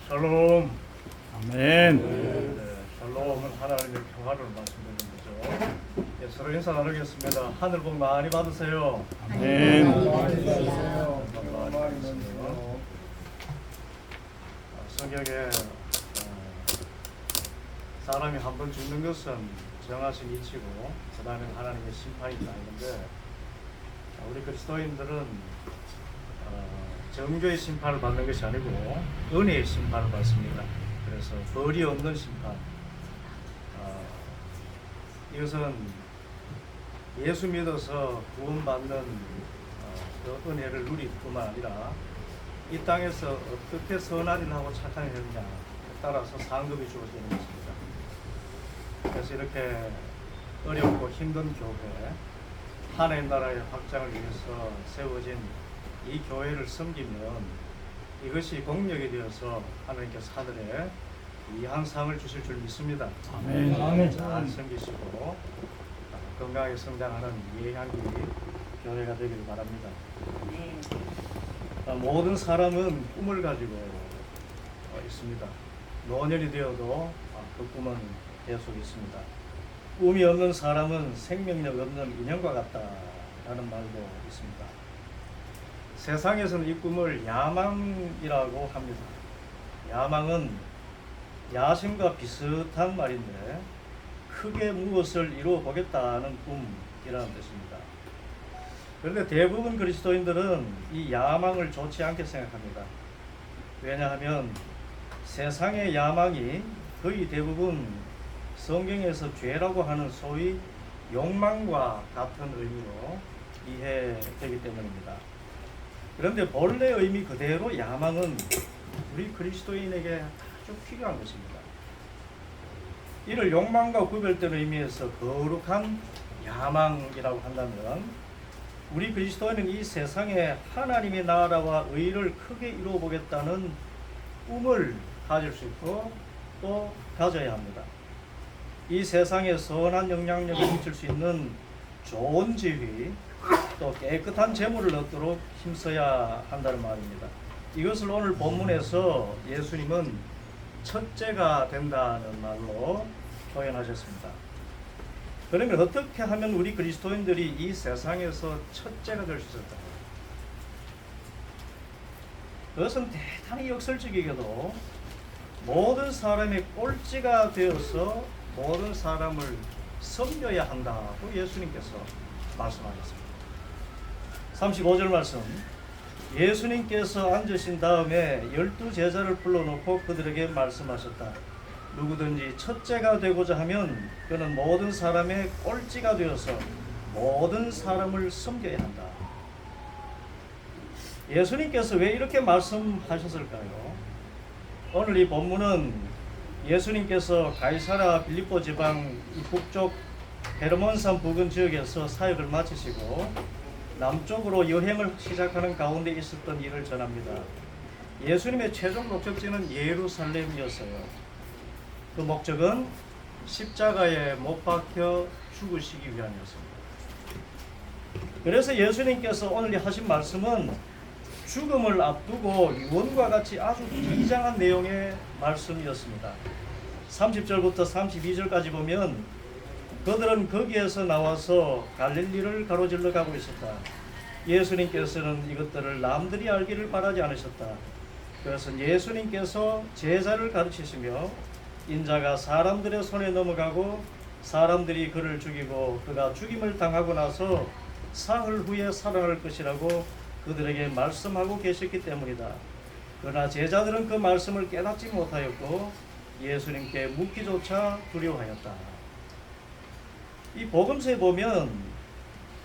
샬롬. 아멘. 네, 샬롬은 하나님의 평화를 말씀드리는 거죠. 네, 서로 인사 나누겠습니다. 하늘 복 많이 받으세요. 아멘. 많이 받으세요. 성경에 사람이 한 번 죽는 것은 정하신 이치고 그 다음에 하나님의 심판이 있다 했는데, 우리 그리스도인들은 정죄의 심판을 받는 것이 아니고 은혜의 심판을 받습니다. 그래서 벌이 없는 심판. 이것은 예수 믿어서 구원받는 그 은혜를 누릴 뿐만 아니라 이 땅에서 어떻게 선한 일을 하고 착한 일을 했느냐에 따라서 상급이 주어지는 것입니다. 그래서 이렇게 어렵고 힘든 교회, 하나님 나라의 확장을 위해서 세워진 이 교회를 섬기면 이것이 공력이 되어서 하나님께서 하늘에 이항상을 주실 줄 믿습니다. 아멘. 잘 섬기시고 건강하게 성장하는 예향기 교회가 되기를 바랍니다. 모든 사람은 꿈을 가지고 있습니다. 노년이 되어도 그 꿈은 계속 있습니다. 꿈이 없는 사람은 생명력 없는 인형과 같다라는 말도 있습니다. 세상에서는 이 꿈을 야망이라고 합니다. 야망은 야심과 비슷한 말인데 크게 무엇을 이루어 보겠다는 꿈이라는 뜻입니다. 그런데 대부분 그리스도인들은 이 야망을 좋지 않게 생각합니다. 왜냐하면 세상의 야망이 거의 대부분 성경에서 죄라고 하는 소위 욕망과 같은 의미로 이해되기 때문입니다. 그런데 본래 의미 그대로 야망은 우리 그리스도인에게 아주 필요한 것입니다. 이를 욕망과 구별된 의미에서 거룩한 야망이라고 한다면 우리 그리스도인은 이 세상에 하나님의 나라와 의를 크게 이루어 보겠다는 꿈을 가질 수 있고 또 가져야 합니다. 이 세상에 선한 영향력을 미칠 수 있는 좋은 지위, 또 깨끗한 재물을 얻도록 힘써야 한다는 말입니다. 이것을 오늘 본문에서 예수님은 첫째가 된다는 말로 표현하셨습니다. 그러면 어떻게 하면 우리 그리스도인들이 이 세상에서 첫째가 될 수 있을까요? 그것은 대단히 역설적이게도 모든 사람의 꼴찌가 되어서 모든 사람을 섬겨야 한다고 예수님께서 말씀하셨습니다. 35절 말씀, 예수님께서 앉으신 다음에 12 제자를 불러놓고 그들에게 말씀하셨다. 누구든지 첫째가 되고자 하면 그는 모든 사람의 꼴찌가 되어서 모든 사람을 섬겨야 한다. 예수님께서 왜 이렇게 말씀하셨을까요? 오늘 이 본문은 예수님께서 가이사랴 빌립보 지방 북쪽 헤르몬산 부근 지역에서 사역을 마치시고 남쪽으로 여행을 시작하는 가운데 있었던 일을 전합니다. 예수님의 최종 목적지는 예루살렘이었어요. 그 목적은 십자가에 못 박혀 죽으시기 위함이었습니다. 그래서 예수님께서 오늘 하신 말씀은 죽음을 앞두고 유언과 같이 아주 비장한 내용의 말씀이었습니다. 30절부터 32절까지 보면 그들은 거기에서 나와서 갈릴리를 가로질러 가고 있었다. 예수님께서는 이것들을 남들이 알기를 바라지 않으셨다. 그래서 예수님께서 제자를 가르치시며 인자가 사람들의 손에 넘어가고 사람들이 그를 죽이고 그가 죽임을 당하고 나서 사흘 후에 살아날 것이라고 그들에게 말씀하고 계셨기 때문이다. 그러나 제자들은 그 말씀을 깨닫지 못하였고 예수님께 묻기조차 두려워하였다. 이 복음서에 보면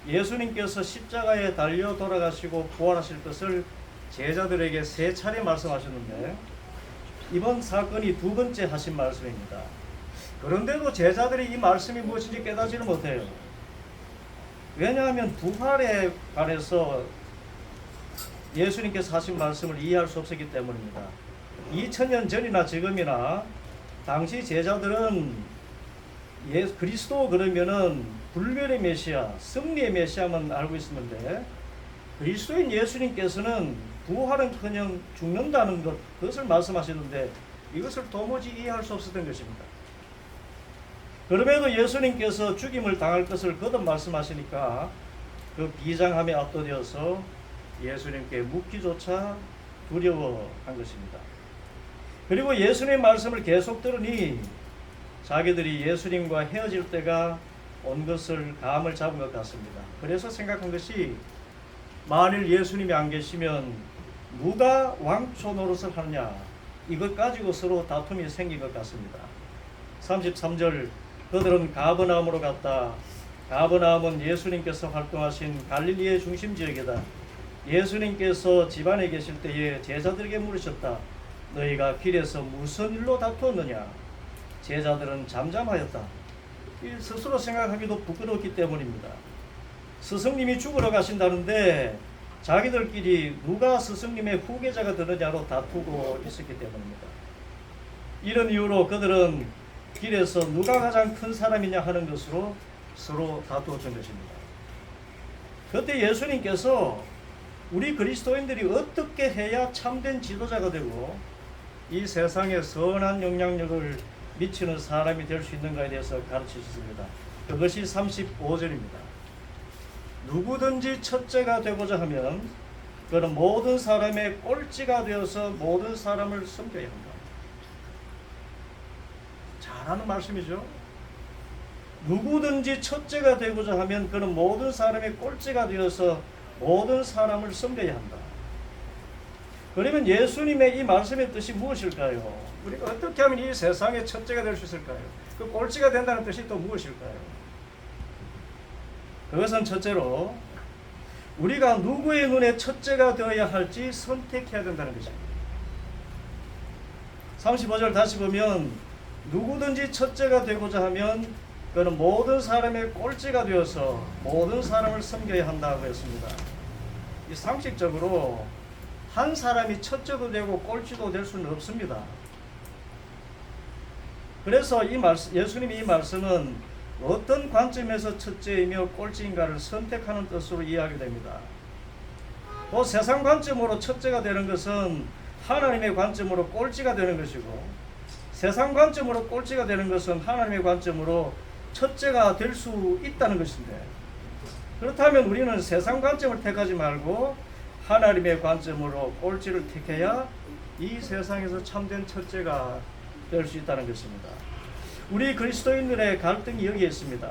예수님께서 십자가에 달려 돌아가시고 부활하실 것을 제자들에게 3차례 말씀하셨는데 이번 사건이 2번째 하신 말씀입니다. 그런데도 제자들이 이 말씀이 무엇인지 깨닫지는 못해요. 왜냐하면 부활에 관해서 예수님께서 하신 말씀을 이해할 수 없었기 때문입니다. 2000년 전이나 지금이나 당시 제자들은 그리스도 그러면은 불멸의 메시아, 승리의 메시아만 알고 있었는데 그리스도인 예수님께서는 부활은커녕 죽는다는 것, 그것을 말씀하시는데 이것을 도무지 이해할 수 없었던 것입니다. 그럼에도 예수님께서 죽임을 당할 것을 거듭 말씀하시니까 그 비장함에 압도되어서 예수님께 묻기조차 두려워한 것입니다. 그리고 예수님의 말씀을 계속 들으니 자기들이 예수님과 헤어질 때가 온 것을 감을 잡은 것 같습니다. 그래서 생각한 것이 만일 예수님이 안 계시면 누가 왕초 노릇을 하느냐, 이것 가지고 서로 다툼이 생긴 것 같습니다. 33절, 그들은 가버나움으로 갔다. 가버나움은 예수님께서 활동하신 갈릴리의 중심 지역이다. 예수님께서 집안에 계실 때에 제자들에게 물으셨다. 너희가 길에서 무슨 일로 다투었느냐? 제자들은 잠잠하였다. 스스로 생각하기도 부끄럽기 때문입니다. 스승님이 죽으러 가신다는데 자기들끼리 누가 스승님의 후계자가 되느냐로 다투고 있었기 때문입니다. 이런 이유로 그들은 길에서 누가 가장 큰 사람이냐 하는 것으로 서로 다투었던 것입니다. 그때 예수님께서 우리 그리스도인들이 어떻게 해야 참된 지도자가 되고 이 세상에 선한 영향력을 미치는 사람이 될 수 있는가에 대해서 가르치셨습니다. 그것이 35절입니다. 누구든지 첫째가 되고자 하면 그는 모든 사람의 꼴찌가 되어서 모든 사람을 섬겨야 한다. 잘하는 말씀이죠. 누구든지 첫째가 되고자 하면 그는 모든 사람의 꼴찌가 되어서 모든 사람을 섬겨야 한다. 그러면 예수님의 이 말씀의 뜻이 무엇일까요? 우리가 어떻게 하면 이 세상의 첫째가 될 수 있을까요? 그 꼴찌가 된다는 뜻이 또 무엇일까요? 그것은 첫째로 우리가 누구의 눈에 첫째가 되어야 할지 선택해야 된다는 것입니다. 35절 다시 보면 누구든지 첫째가 되고자 하면 그는 모든 사람의 꼴찌가 되어서 모든 사람을 섬겨야 한다고 했습니다. 이 상식적으로 한 사람이 첫째도 되고 꼴찌도 될 수는 없습니다. 그래서 예수님이 이 말씀은 어떤 관점에서 첫째이며 꼴찌인가를 선택하는 뜻으로 이해하게 됩니다. 또 세상 관점으로 첫째가 되는 것은 하나님의 관점으로 꼴찌가 되는 것이고, 세상 관점으로 꼴찌가 되는 것은 하나님의 관점으로 첫째가 될 수 있다는 것인데, 그렇다면 우리는 세상 관점을 택하지 말고 하나님의 관점으로 꼴찌를 택해야 이 세상에서 참된 첫째가 될 수 있다는 것입니다. 우리 그리스도인들의 갈등이 여기에 있습니다.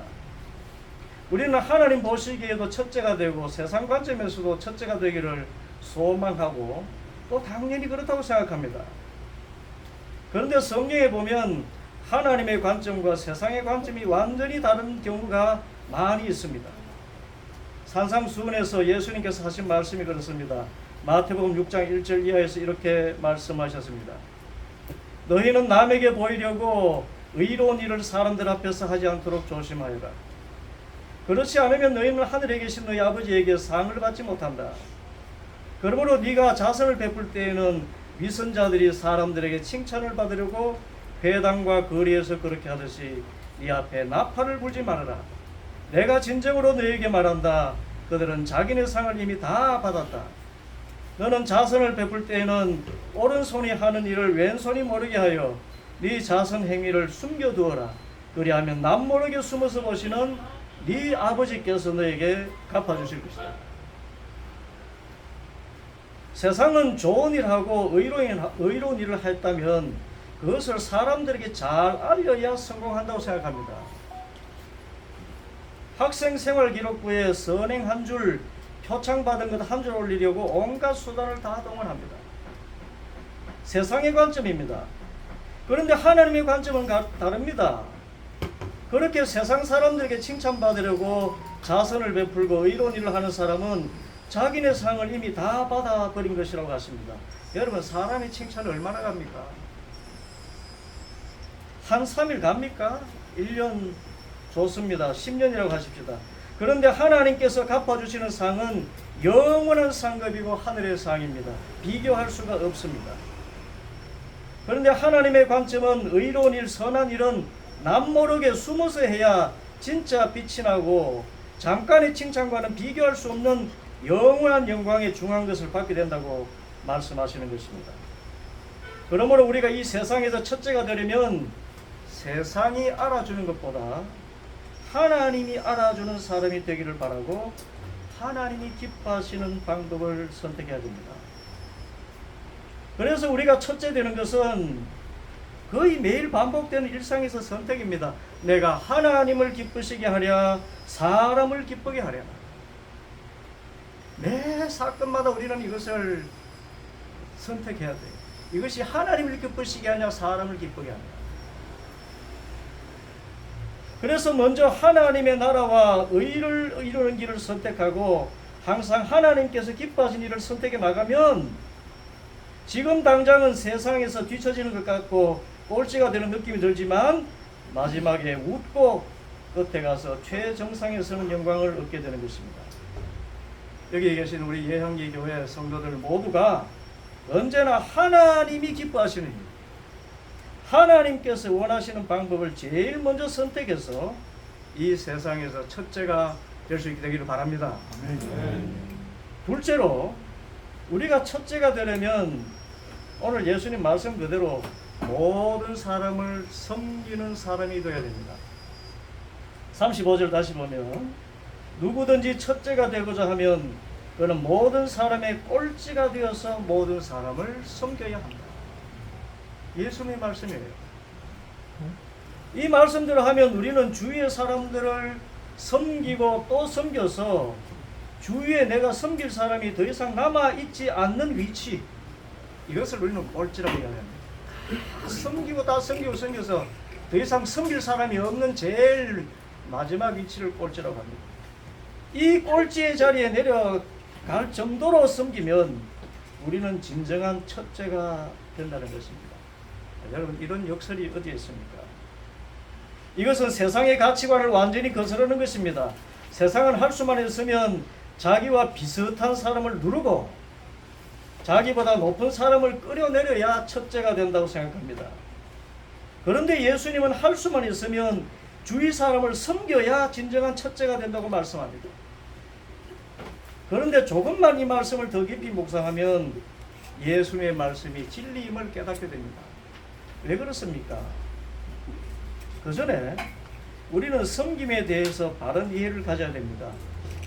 우리는 하나님 보시기에도 첫째가 되고 세상 관점에서도 첫째가 되기를 소망하고 또 당연히 그렇다고 생각합니다. 그런데 성경에 보면 하나님의 관점과 세상의 관점이 완전히 다른 경우가 많이 있습니다. 산상수훈에서 예수님께서 하신 말씀이 그렇습니다. 마태복음 6장 1절 이하에서 이렇게 말씀하셨습니다. 너희는 남에게 보이려고 의로운 일을 사람들 앞에서 하지 않도록 조심하여라. 그렇지 않으면 너희는 하늘에 계신 너희 아버지에게 상을 받지 못한다. 그러므로 네가 자선을 베풀 때에는 위선자들이 사람들에게 칭찬을 받으려고 회당과 거리에서 그렇게 하듯이 네 앞에 나팔을 불지 말아라. 내가 진정으로 너희에게 말한다. 그들은 자기네 상을 이미 다 받았다. 너는 자선을 베풀 때에는 오른손이 하는 일을 왼손이 모르게 하여 네 자선 행위를 숨겨두어라. 그리하면 남 모르게 숨어서 보시는 네 아버지께서 너에게 갚아주실 것이다. 세상은 좋은 일하고 의로운 일을 했다면 그것을 사람들에게 잘 알려야 성공한다고 생각합니다. 학생생활기록부에 선행 한 줄, 표창받은 것 한 줄 올리려고 온갖 수단을 다 동원합니다. 세상의 관점입니다. 그런데 하나님의 관점은 다릅니다. 그렇게 세상 사람들에게 칭찬받으려고 자선을 베풀고 의로운 일을 하는 사람은 자기네 상을 이미 다 받아버린 것이라고 하십니다. 여러분, 사람의 칭찬을 얼마나 갑니까? 한 3일 갑니까? 1년 좋습니다. 10년이라고 하십시다. 그런데 하나님께서 갚아주시는 상은 영원한 상급이고 하늘의 상입니다. 비교할 수가 없습니다. 그런데 하나님의 관점은 의로운 일, 선한 일은 남 모르게 숨어서 해야 진짜 빛이 나고 잠깐의 칭찬과는 비교할 수 없는 영원한 영광의 중한 것을 받게 된다고 말씀하시는 것입니다. 그러므로 우리가 이 세상에서 첫째가 되려면 세상이 알아주는 것보다 하나님이 알아주는 사람이 되기를 바라고 하나님이 기뻐하시는 방법을 선택해야 됩니다. 그래서 우리가 첫째 되는 것은 거의 매일 반복되는 일상에서 선택입니다. 내가 하나님을 기쁘시게 하랴 사람을 기쁘게 하랴. 매 사건마다 우리는 이것을 선택해야 돼요. 이것이 하나님을 기쁘시게 하냐 사람을 기쁘게 하냐. 그래서 먼저 하나님의 나라와 의를 이루는 길을 선택하고 항상 하나님께서 기뻐하신 일을 선택해 나가면 지금 당장은 세상에서 뒤처지는 것 같고 꼴찌가 되는 느낌이 들지만 마지막에 웃고 끝에 가서 최정상에 서는 영광을 얻게 되는 것입니다. 여기 계신 우리 예향기 교회 성도들 모두가 언제나 하나님이 기뻐하시는 일, 하나님께서 원하시는 방법을 제일 먼저 선택해서 이 세상에서 첫째가 될 수 있게 되기를 바랍니다. 둘째로 우리가 첫째가 되려면 오늘 예수님 말씀 그대로 모든 사람을 섬기는 사람이 되어야 됩니다. 35절 다시 보면 누구든지 첫째가 되고자 하면 그는 모든 사람의 꼴찌가 되어서 모든 사람을 섬겨야 합니다. 예수님의 말씀이에요. 이 말씀대로 하면 우리는 주위의 사람들을 섬기고 또 섬겨서 주위에 내가 섬길 사람이 더 이상 남아있지 않는 위치, 이것을 우리는 꼴찌라고 이야기합니다. 다 섬겨서 더 이상 섬길 사람이 없는 제일 마지막 위치를 꼴찌라고 합니다. 이 꼴찌의 자리에 내려갈 정도로 섬기면 우리는 진정한 첫째가 된다는 것입니다. 여러분, 이런 역설이 어디에 있습니까? 이것은 세상의 가치관을 완전히 거스르는 것입니다. 세상은 할 수만 있으면 자기와 비슷한 사람을 누르고 자기보다 높은 사람을 끌어내려야 첫째가 된다고 생각합니다. 그런데 예수님은 할 수만 있으면 주위 사람을 섬겨야 진정한 첫째가 된다고 말씀합니다. 그런데 조금만 이 말씀을 더 깊이 묵상하면 예수님의 말씀이 진리임을 깨닫게 됩니다. 왜 그렇습니까? 그 전에 우리는 섬김에 대해서 바른 이해를 가져야 됩니다.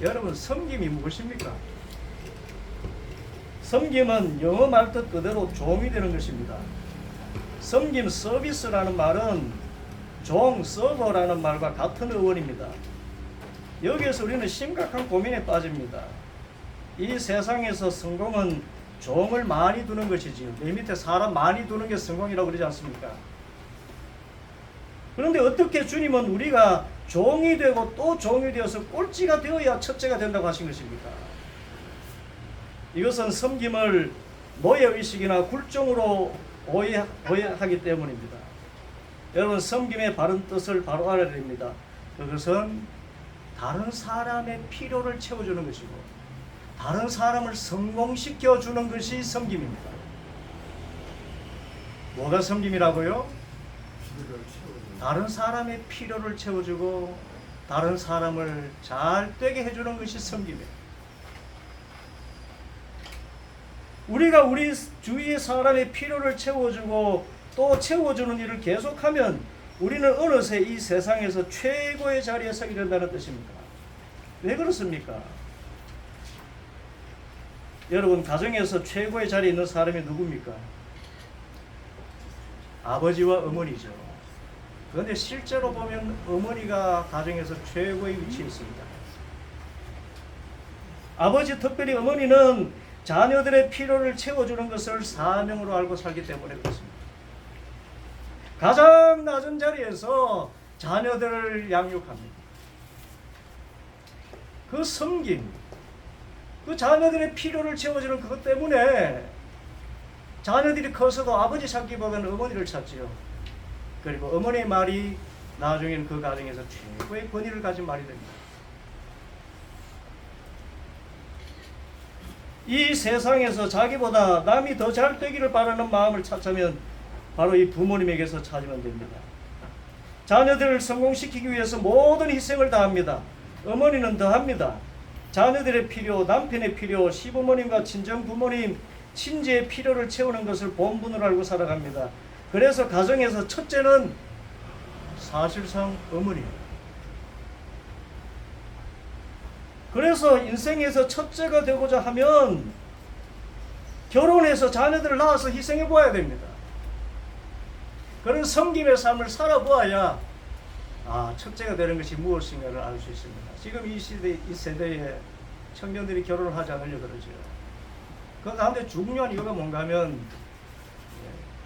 여러분, 섬김이 무엇입니까? 섬김은 영어 말뜻 그대로 종이 되는 것입니다. 섬김, 서비스라는 말은 종, 서버라는 말과 같은 어원입니다. 여기에서 우리는 심각한 고민에 빠집니다. 이 세상에서 성공은 종을 많이 두는 것이지요. 내 밑에 사람 많이 두는 게 성공이라고 그러지 않습니까? 그런데 어떻게 주님은 우리가 종이 되고 또 종이 되어서 꼴찌가 되어야 첫째가 된다고 하신 것입니까? 이것은 섬김을 노예의식이나 굴종으로 오해하기 때문입니다. 여러분, 섬김의 바른 뜻을 바로 알아야 됩니다. 그것은 다른 사람의 필요를 채워주는 것이고 다른 사람을 성공시켜주는 것이 섬김입니다. 뭐가 섬김이라고요? 다른 사람의 필요를 채워주고 다른 사람을 잘 되게 해주는 것이 섬김이에요. 우리가 우리 주위의 사람의 필요를 채워주고 또 채워주는 일을 계속하면 우리는 어느새 이 세상에서 최고의 자리에 서게 된다는 뜻입니다. 왜 그렇습니까? 여러분, 가정에서 최고의 자리에 있는 사람이 누굽니까? 아버지와 어머니죠. 그런데 실제로 보면 어머니가 가정에서 최고의 위치에 있습니다. 아버지, 특별히 어머니는 자녀들의 필요를 채워주는 것을 사명으로 알고 살기 때문에 그렇습니다. 가장 낮은 자리에서 자녀들을 양육합니다. 그 섬김, 그 자녀들의 필요를 채워주는 그것 때문에 자녀들이 커서도 아버지 찾기보다는 어머니를 찾지요. 그리고 어머니의 말이 나중에는 그 가정에서 최고의 권위를 가진 말이 됩니다. 이 세상에서 자기보다 남이 더 잘 되기를 바라는 마음을 찾자면 바로 이 부모님에게서 찾으면 됩니다. 자녀들을 성공시키기 위해서 모든 희생을 다합니다. 어머니는 더합니다. 자녀들의 필요, 남편의 필요, 시부모님과 친정부모님, 친지의 필요를 채우는 것을 본분으로 알고 살아갑니다. 그래서 가정에서 첫째는 사실상 어머니예요. 그래서 인생에서 첫째가 되고자 하면 결혼해서 자녀들을 낳아서 희생해 보아야 됩니다. 그런 섬김의 삶을 살아보아야 첫째가 되는 것이 무엇인가를 알 수 있습니다. 지금 이 세대에 청년들이 결혼을 하지 않으려 그러죠. 그 가운데 중요한 이유가 뭔가 하면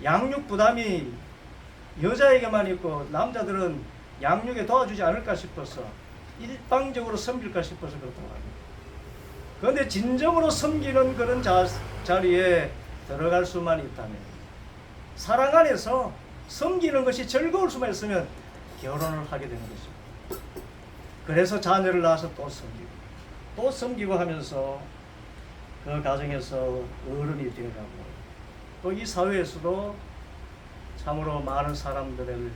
양육 부담이 여자에게만 있고 남자들은 양육에 도와주지 않을까 싶어서 일방적으로 섬길까 싶어서 그렇다고 합니다. 그런데 진정으로 섬기는 그런 자리에 들어갈 수만 있다면, 사랑 안에서 섬기는 것이 즐거울 수만 있으면 결혼을 하게 되는 것입니다. 그래서 자녀를 낳아서 또 섬기고 하면서 그 가정에서 어른이 되어가고 또 이 사회에서도 참으로 많은 사람들을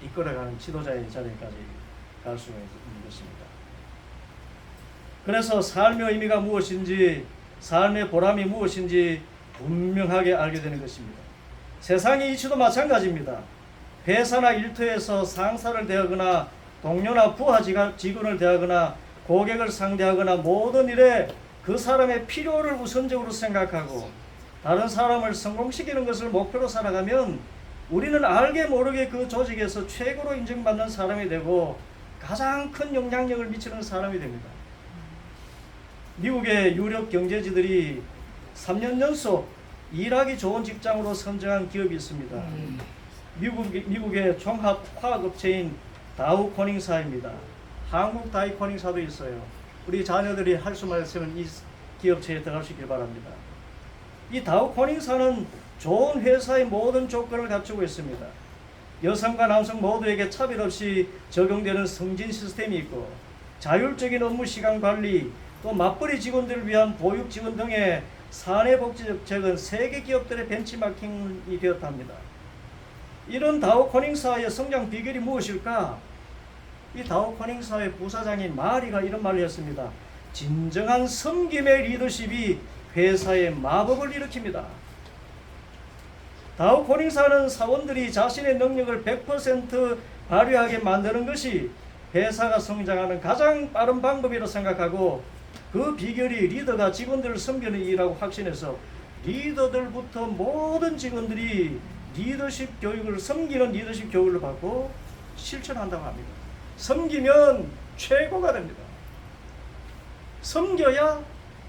이끌어가는 지도자의 자리까지 갈 수가 있는 것입니다. 그래서 삶의 의미가 무엇인지, 삶의 보람이 무엇인지 분명하게 알게 되는 것입니다. 세상의 이치도 마찬가지입니다. 회사나 일터에서 상사를 대하거나 동료나 부하 직원을 대하거나 고객을 상대하거나 모든 일에 그 사람의 필요를 우선적으로 생각하고 다른 사람을 성공시키는 것을 목표로 살아가면 우리는 알게 모르게 그 조직에서 최고로 인정받는 사람이 되고 가장 큰 영향력을 미치는 사람이 됩니다. 미국의 유력 경제지들이 3년 연속 일하기 좋은 직장으로 선정한 기업이 있습니다. 미국의 종합화학업체인 다우코닝사입니다. 한국 다이코닝사도 있어요. 우리 자녀들이 할 수만 있으면 이 기업체에 들어가시길 바랍니다. 이 다우코닝사는 좋은 회사의 모든 조건을 갖추고 있습니다. 여성과 남성 모두에게 차별 없이 적용되는 승진 시스템이 있고 자율적인 업무 시간 관리, 또 맞벌이 직원들을 위한 보육 지원 등의 사내복지 정책은 세계 기업들의 벤치마킹이 되었답니다. 이런 다우코닝사의 성장 비결이 무엇일까? 이 다우코닝사의 부사장인 마리가 이런 말을 했습니다. 진정한 섬김의 리더십이 회사의 마법을 일으킵니다. 다우코닝사는 사원들이 자신의 능력을 100% 발휘하게 만드는 것이 회사가 성장하는 가장 빠른 방법이라고 생각하고 그 비결이 리더가 직원들을 섬기는 일이라고 확신해서 리더들부터 모든 직원들이 리더십 교육을, 섬기는 리더십 교육을 받고 실천한다고 합니다. 섬기면 최고가 됩니다. 섬겨야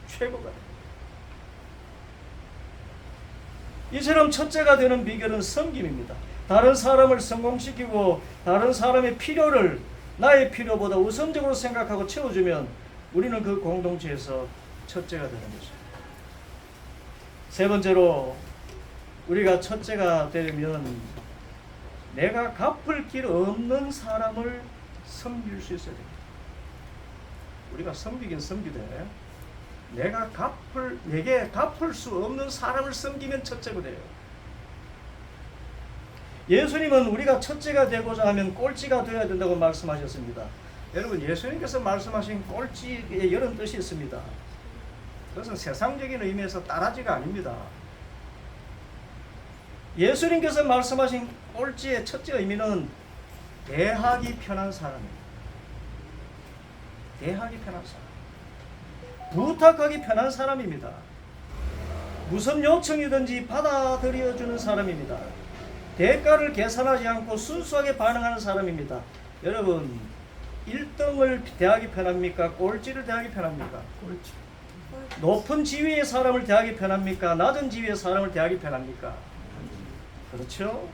최고가 됩니다. 이처럼 첫째가 되는 비결은 섬김입니다. 다른 사람을 성공시키고 다른 사람의 필요를 나의 필요보다 우선적으로 생각하고 채워주면 우리는 그 공동체에서 첫째가 되는 것입니다. 세 번째로 우리가 첫째가 되려면 내가 갚을 길 없는 사람을 섬길 수 있어야 됩니다. 우리가 섬기긴 섬기되 내게 갚을 수 없는 사람을 섬기면 첫째가 돼요. 예수님은 우리가 첫째가 되고자 하면 꼴찌가 되어야 된다고 말씀하셨습니다. 여러분, 예수님께서 말씀하신 꼴찌의 여러 뜻이 있습니다. 그것은 세상적인 의미에서 따라지가 아닙니다. 예수님께서 말씀하신 꼴찌의 첫째 의미는 대하기 편한 사람입니다. 대하기 편한 사람. 부탁하기 편한 사람입니다. 무슨 요청이든지 받아들여주는 사람입니다. 대가를 계산하지 않고 순수하게 반응하는 사람입니다. 여러분, 1등을 대하기 편합니까? 꼴찌를 대하기 편합니까? 꼴찌. 높은 지위의 사람을 대하기 편합니까? 낮은 지위의 사람을 대하기 편합니까? 그렇죠?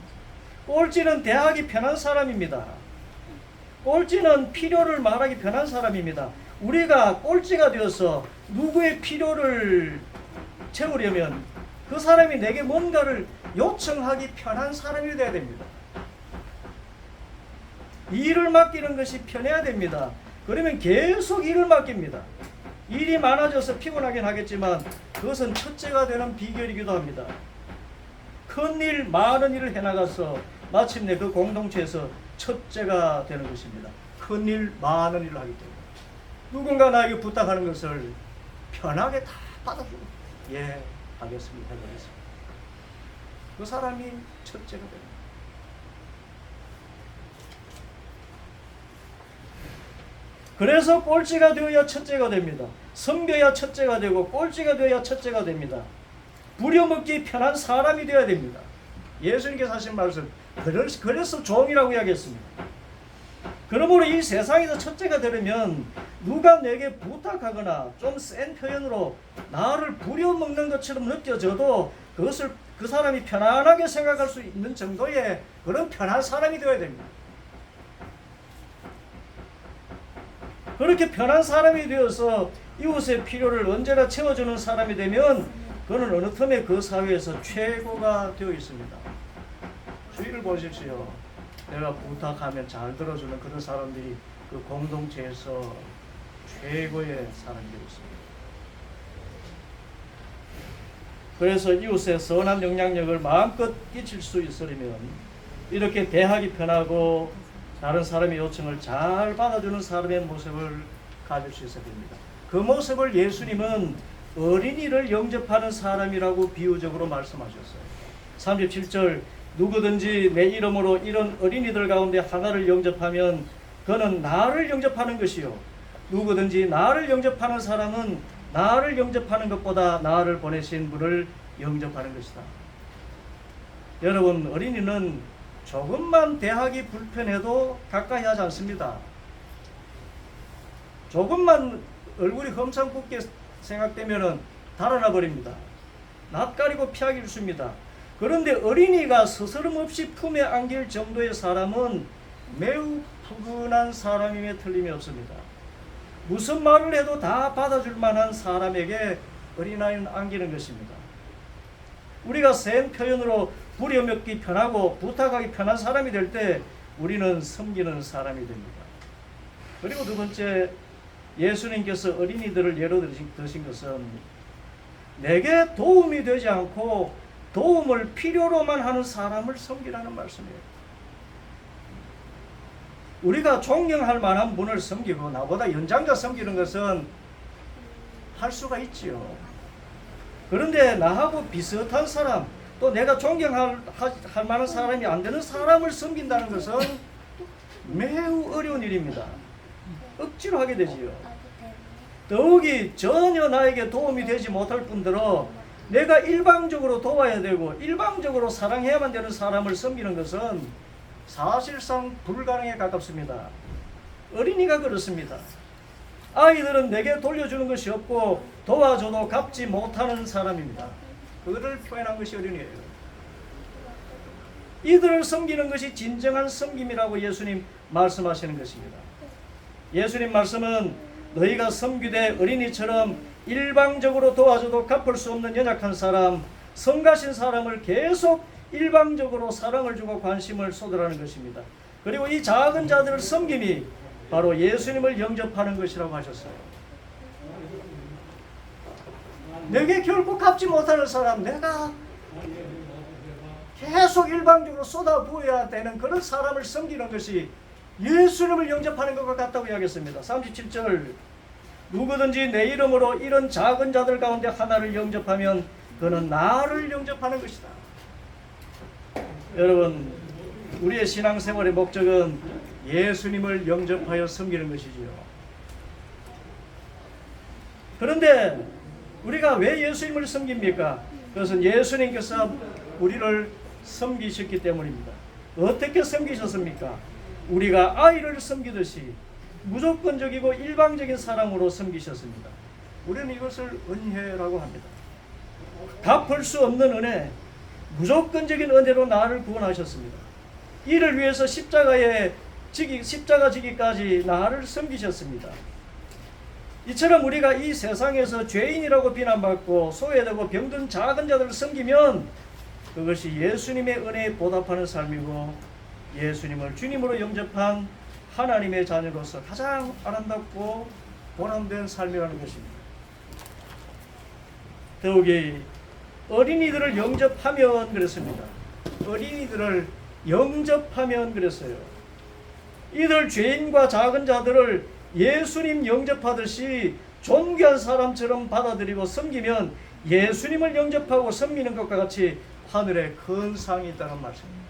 꼴찌는 대하기 편한 사람입니다. 꼴찌는 필요를 말하기 편한 사람입니다. 우리가 꼴찌가 되어서 누구의 필요를 채우려면 그 사람이 내게 뭔가를 요청하기 편한 사람이 되어야 됩니다. 일을 맡기는 것이 편해야 됩니다. 그러면 계속 일을 맡깁니다. 일이 많아져서 피곤하긴 하겠지만 그것은 첫째가 되는 비결이기도 합니다. 큰 일, 많은 일을 해나가서 마침내 그 공동체에서 첫째가 되는 것입니다. 큰 일, 많은 일을 하기 때문에 누군가 나에게 부탁하는 것을 편하게 다 받아주고, 하겠습니다. 해버렸습니다. 그 사람이 첫째가 됩니다. 그래서 꼴찌가 되어야 첫째가 됩니다. 섬겨야 첫째가 되고 꼴찌가 되어야 첫째가 됩니다. 부려먹기 편한 사람이 되어야 됩니다. 예수님께서 하신 말씀, 그래서 종이라고 이야기했습니다. 그러므로 이 세상에서 첫째가 되려면 누가 내게 부탁하거나 좀 센 표현으로 나를 부려먹는 것처럼 느껴져도 그것을 그 사람이 편안하게 생각할 수 있는 정도의 그런 편한 사람이 되어야 됩니다. 그렇게 편한 사람이 되어서 이웃의 필요를 언제나 채워주는 사람이 되면 그는 어느 틈에 그 사회에서 최고가 되어 있습니다. 주위를 보십시오. 내가 부탁하면 잘 들어주는 그런 사람들이 그 공동체에서 최고의 사람이 되어 있습니다. 그래서 이웃의 선한 영향력을 마음껏 끼칠 수 있으려면 이렇게 대하기 편하고 다른 사람의 요청을 잘 받아주는 사람의 모습을 가질 수 있어야 됩니다. 그 모습을 예수님은 어린이를 영접하는 사람이라고 비유적으로 말씀하셨어요. 37절, 누구든지 내 이름으로 이런 어린이들 가운데 하나를 영접하면 그는 나를 영접하는 것이요, 누구든지 나를 영접하는 사람은 나를 영접하는 것보다 나를 보내신 분을 영접하는 것이다. 여러분, 어린이는 조금만 대하기 불편해도 가까이 하지 않습니다. 조금만 얼굴이 험상궂게 생각되면 달아나 버립니다. 낯가리고 피하기 쉽습니다. 그런데 어린이가 스스럼없이 품에 안길 정도의 사람은 매우 푸근한 사람임에 틀림이 없습니다. 무슨 말을 해도 다 받아줄 만한 사람에게 어린아이는 안기는 것입니다. 우리가 센 표현으로 부려먹기 편하고 부탁하기 편한 사람이 될 때 우리는 섬기는 사람이 됩니다. 그리고 두 번째, 예수님께서 어린이들을 예로 드신 것은 내게 도움이 되지 않고 도움을 필요로만 하는 사람을 섬기라는 말씀이에요. 우리가 존경할 만한 분을 섬기고 나보다 연장자 섬기는 것은 할 수가 있지요. 그런데 나하고 비슷한 사람, 또 내가 존경할 만한 사람이 안 되는 사람을 섬긴다는 것은 매우 어려운 일입니다. 억지로 하게 되지요. 더욱이 전혀 나에게 도움이 되지 못할 뿐더러 내가 일방적으로 도와야 되고 일방적으로 사랑해야만 되는 사람을 섬기는 것은 사실상 불가능에 가깝습니다. 어린이가 그렇습니다. 아이들은 내게 돌려주는 것이 없고 도와줘도 갚지 못하는 사람입니다. 그들을 표현한 것이 어린이에요. 이들을 섬기는 것이 진정한 섬김이라고 예수님 말씀하시는 것입니다. 예수님 말씀은 너희가 섬기되 어린이처럼 일방적으로 도와줘도 갚을 수 없는 연약한 사람, 성가신 사람을 계속 일방적으로 사랑을 주고 관심을 쏟으라는 것입니다. 그리고 이 작은 자들을 섬김이 바로 예수님을 영접하는 것이라고 하셨어요. 내게 결코 갚지 못하는 사람, 내가 계속 일방적으로 쏟아부어야 되는 그런 사람을 섬기는 것이 예수님을 영접하는 것과 같다고 이야기했습니다. 37절, 누구든지 내 이름으로 이런 작은 자들 가운데 하나를 영접하면 그는 나를 영접하는 것이다. 여러분, 우리의 신앙생활의 목적은 예수님을 영접하여 섬기는 것이지요. 그런데 우리가 왜 예수님을 섬깁니까? 그것은 예수님께서 우리를 섬기셨기 때문입니다. 어떻게 섬기셨습니까? 우리가 아이를 섬기듯이 무조건적이고 일방적인 사랑으로 섬기셨습니다. 우리는 이것을 은혜라고 합니다. 갚을 수 없는 은혜, 무조건적인 은혜로 나를 구원하셨습니다. 이를 위해서 십자가 지기까지 나를 섬기셨습니다. 이처럼 우리가 이 세상에서 죄인이라고 비난받고 소외되고 병든 작은 자들을 섬기면 그것이 예수님의 은혜에 보답하는 삶이고 예수님을 주님으로 영접한 하나님의 자녀로서 가장 아름답고 보람된 삶이라는 것입니다. 더욱이 어린이들을 영접하면 그랬습니다. 어린이들을 영접하면 그랬어요. 이들 죄인과 작은 자들을 예수님 영접하듯이 존귀한 사람처럼 받아들이고 섬기면 예수님을 영접하고 섬기는 것과 같이 하늘에 큰 상이 있다는 말씀입니다.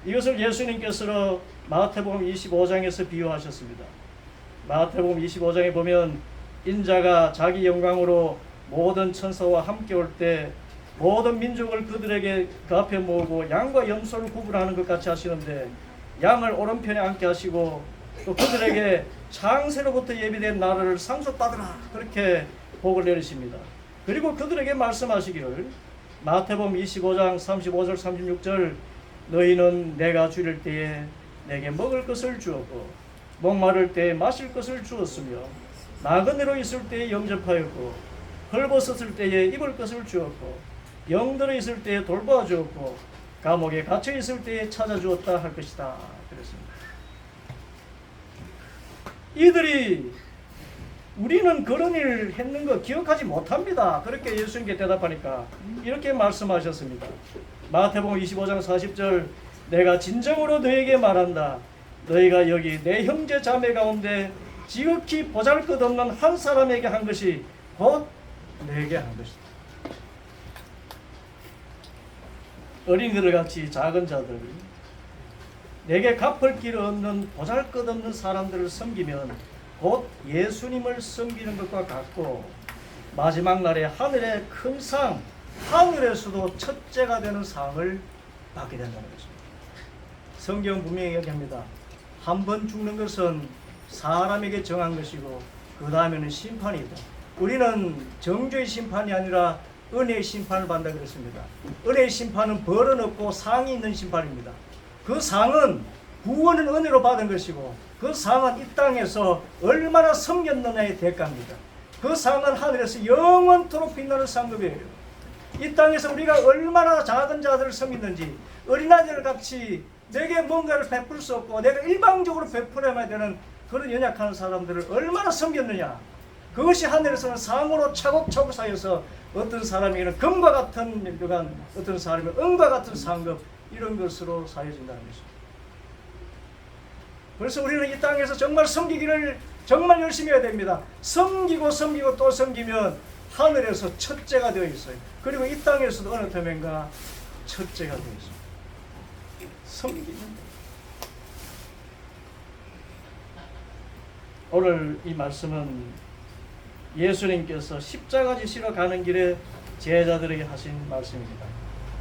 이것을 예수님께서 마태복음 25장에서 비유하셨습니다. 마태복음 25장에 보면 인자가 자기 영광으로 모든 천사와 함께 올 때 모든 민족을 그들에게 그 앞에 모으고 양과 염소를 구분하는 것 같이 하시는데, 양을 오른편에 앉게 하시고 또 그들에게 창세로부터 예비된 나라를 상속받으라, 그렇게 복을 내리십니다. 그리고 그들에게 말씀하시기를, 마태복음 25장 35절 36절, 너희는 내가 줄일 때에 내게 먹을 것을 주었고 목마를 때에 마실 것을 주었으며 나그네로 있을 때에 영접하였고 헐벗었을 때에 입을 것을 주었고 영들어 있을 때에 돌보아 주었고 감옥에 갇혀 있을 때에 찾아주었다 할 것이다, 그랬습니다. 이들이 우리는 그런 일 했는 거 기억하지 못합니다, 그렇게 예수님께 대답하니까 이렇게 말씀하셨습니다. 마태복음 25장 40절, 내가 진정으로 너에게 말한다, 너희가 여기 내 형제 자매 가운데 지극히 보잘것없는 한 사람에게 한 것이 곧 내게 한 것이다. 어린이들 같이 작은 자들, 내게 갚을 길 없는 보잘것없는 사람들을 섬기면 곧 예수님을 섬기는 것과 같고, 마지막 날에 하늘의 큰 상, 하늘에서도 첫째가 되는 상을 받게 된다는 것입니다. 성경은 분명히 얘기합니다. 한 번 죽는 것은 사람에게 정한 것이고 그 다음에는 심판이 있다. 우리는 정죄의 심판이 아니라 은혜의 심판을 받는다 그랬습니다. 은혜의 심판은 벌은 없고 상이 있는 심판입니다. 그 상은 구원은 은혜로 받은 것이고 그 상은 이 땅에서 얼마나 섬겼느냐의 대가입니다. 그 상은 하늘에서 영원토록 빛나는 상급이에요. 이 땅에서 우리가 얼마나 작은 자들을 섬겼는지, 어린아이들 같이 내게 뭔가를 베풀 수 없고 내가 일방적으로 베풀어야만 되는 그런 연약한 사람들을 얼마나 섬겼느냐, 그것이 하늘에서는 상으로 차곡차곡 쌓여서 어떤 사람에게는 금과 같은 멸류관, 어떤 사람에게는 은과 같은 상급, 이런 것으로 쌓여진다는 것입니다. 그래서 우리는 이 땅에서 정말 섬기기를 정말 열심히 해야 됩니다. 섬기고 또 섬기면 하늘에서 첫째가 되어 있어요. 그리고 이 땅에서도 어느 틈엔가 첫째가 되어 있습니다. 섬기는. 오늘 이 말씀은 예수님께서 십자가 지시러 가는 길에 제자들에게 하신 말씀입니다.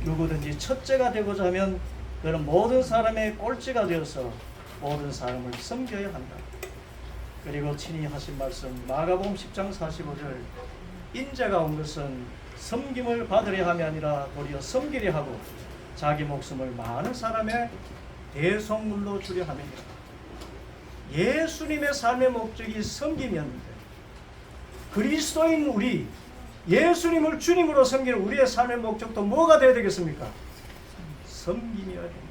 누구든지 첫째가 되고자 하면 그는 모든 사람의 꼴찌가 되어서 모든 사람을 섬겨야 한다. 그리고 친히 하신 말씀, 마가복음 10장 45절, 인자가 온 것은 섬김을 받으려 함이 아니라 도리어 섬기려 하고 자기 목숨을 많은 사람의 대속물로 주려 함이니라. 예수님의 삶의 목적이 섬김이었는데, 그리스도인 우리, 예수님을 주님으로 섬기는 우리의 삶의 목적도 뭐가 되어야 되겠습니까? 섬김이어야 됩니다.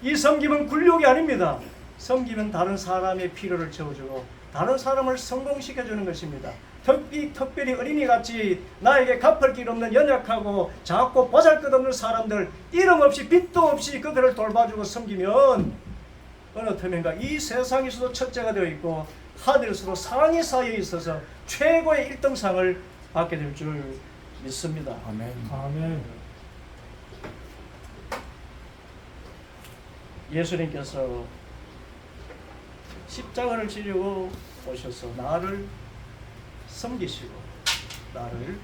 이 섬김은 굴욕이 아닙니다. 섬김은 다른 사람의 필요를 채워주고 다른 사람을 성공시켜주는 것입니다. 특별히 어린이같이 나에게 갚을 길 없는 연약하고 작고 보잘것없는 사람들, 이름 없이 빚도 없이 그들을 돌봐주고 섬기면 어느 틈인가 이 세상에서도 첫째가 되어 있고 하늘에서도 상이 쌓여 있어서 최고의 1등상을 받게 될 줄 믿습니다. 아멘. 아멘. 예수님께서 십자가를 지려고 오셔서 나를 섬기시고 나를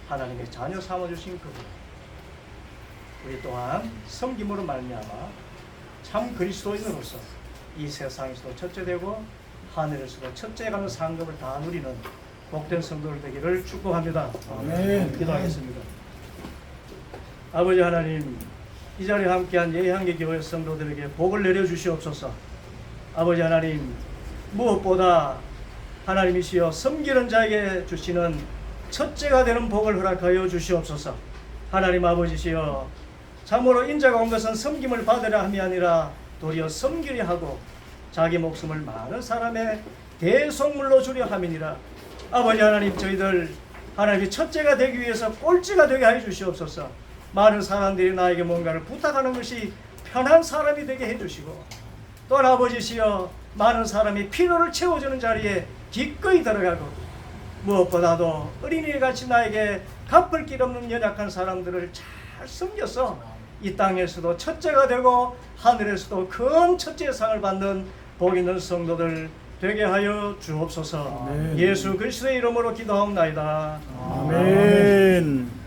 하나님의 자녀 삼아주신 그분, 우리 또한 섬김으로 말미암아 참 그리스도인으로서 이 세상에서도 첫째되고 하늘에서도 첫째가는 상급을 다 누리는 복된 성도들 되기를 축복합니다. 아멘. 기도하겠습니다. 아버지 하나님, 이 자리에 함께한 예향계 교회 성도들에게 복을 내려주시옵소서. 아버지 하나님, 무엇보다 하나님이시여 섬기는 자에게 주시는 첫째가 되는 복을 허락하여 주시옵소서. 하나님 아버지시여, 참으로 인자가 온 것은 섬김을 받으려 함이 아니라 도리어 섬기려 하고 자기 목숨을 많은 사람의 대속물로 주려 함이니라. 아버지 하나님, 저희들 하나님이 첫째가 되기 위해서 꼴찌가 되게 하여 주시옵소서. 많은 사람들이 나에게 뭔가를 부탁하는 것이 편한 사람이 되게 해주시고, 또한 아버지시여, 많은 사람이 필요를 채워주는 자리에 기꺼이 들어가고 무엇보다도 어린이같이 나에게 갚을 길 없는 연약한 사람들을 잘 섬겨서 이 땅에서도 첫째가 되고 하늘에서도 큰 첫째 상을 받는 복 있는 성도들 되게 하여 주옵소서. 아멘. 예수 그리스도의 이름으로 기도하옵나이다. 아멘.